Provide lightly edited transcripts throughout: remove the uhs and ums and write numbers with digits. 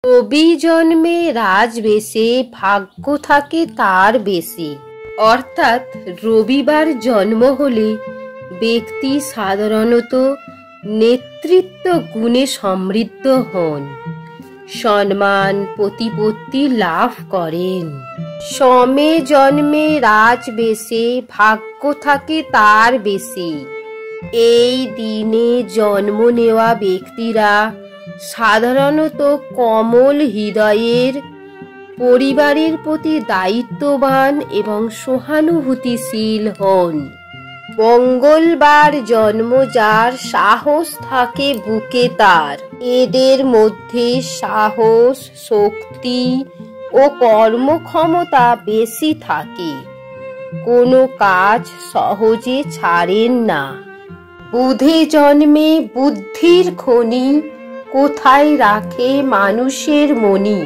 রবি জন্মে রাজবেশে ভাগ্য থাকে তার বেশি। অর্থাৎ রবিবার জন্ম হলে ব্যক্তি সাধারণত নেতৃত্ব গুণে সমৃদ্ধ হন, সম্মান প্রতিপত্তি লাভ করেন। সমে জন্মে রাজবেশে ভাগ্য থাকে তার বেশি। এই দিনে জন্ম নেওয়া ব্যক্তিরা সাধারণত কোমল হৃদয়ের, পরিবারের প্রতি দায়িত্ববান এবং সহানুভূতিশীল হন। মঙ্গলবার জন্ম যার সাহস থাকে বুকে তার। এদের মধ্যে সাহস, শক্তি ও কর্মক্ষমতা বেশি থাকে। কোনো কাজ সহজে ছাড়েন না। বুধে জন্মে বুদ্ধির খনি, কোথায় রাখে মানুষের মনি।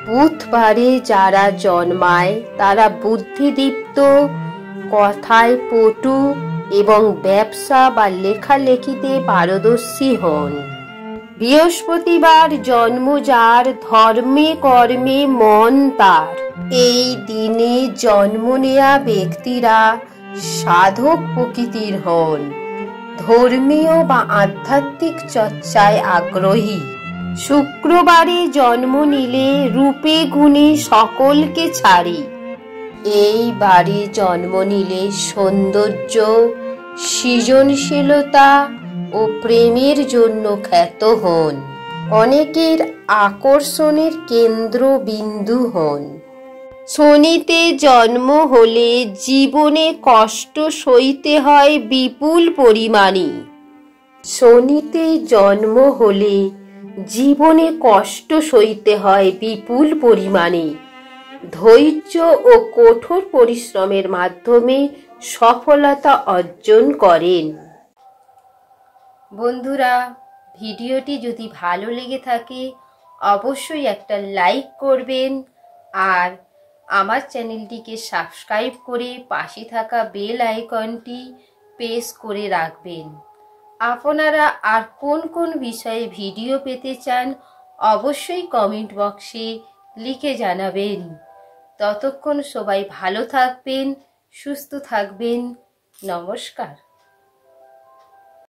বুধবারে যারা জন্মায় তারা বুদ্ধিদীপ্ত, কথায় পটু এবং ব্যবসা বা লেখালেখিতে পারদর্শী হন। বৃহস্পতিবার জন্ম যার ধর্মে কর্মে মন তার। এই দিনে জন্ম নেয়া ব্যক্তিরা সাধক প্রকৃতির হন, ধর্মীয় বা আধ্যাত্মিক চর্চায় আগ্রহী। শুক্রবারে জন্ম নিলে রূপে গুণে সকলকে ছাড়ি। এই বারে জন্ম নিলে সৌন্দর্য, সৃজনশীলতা ও প্রেমের জন্য খ্যাত হন। অনেকের আকর্ষণের কেন্দ্রবিন্দু হন। শনিতে জন্ম হলে জীবনে কষ্ট সইতে হয় বিপুল পরিমাণে। শনিতে জন্ম হলে জীবনে কষ্ট সইতে হয় বিপুল পরিমাণে। ধৈর্য ও কঠোর পরিশ্রমের মাধ্যমে সফলতা অর্জন করেন। বন্ধুরা, ভিডিওটি যদি ভালো লেগে থাকে অবশ্যই একটা লাইক করবেন আর আমার চ্যানেলটিকে সাবস্ক্রাইব করে পাশে থাকা বেল আইকনটি প্রেস করে রাখবেন। আপনারা আর কোন কোন বিষয়ে ভিডিও পেতে চান অবশ্যই কমেন্ট বক্সে লিখে জানাবেন। ততক্ষণ সবাই ভালো থাকবেন, সুস্থ থাকবেন। নমস্কার।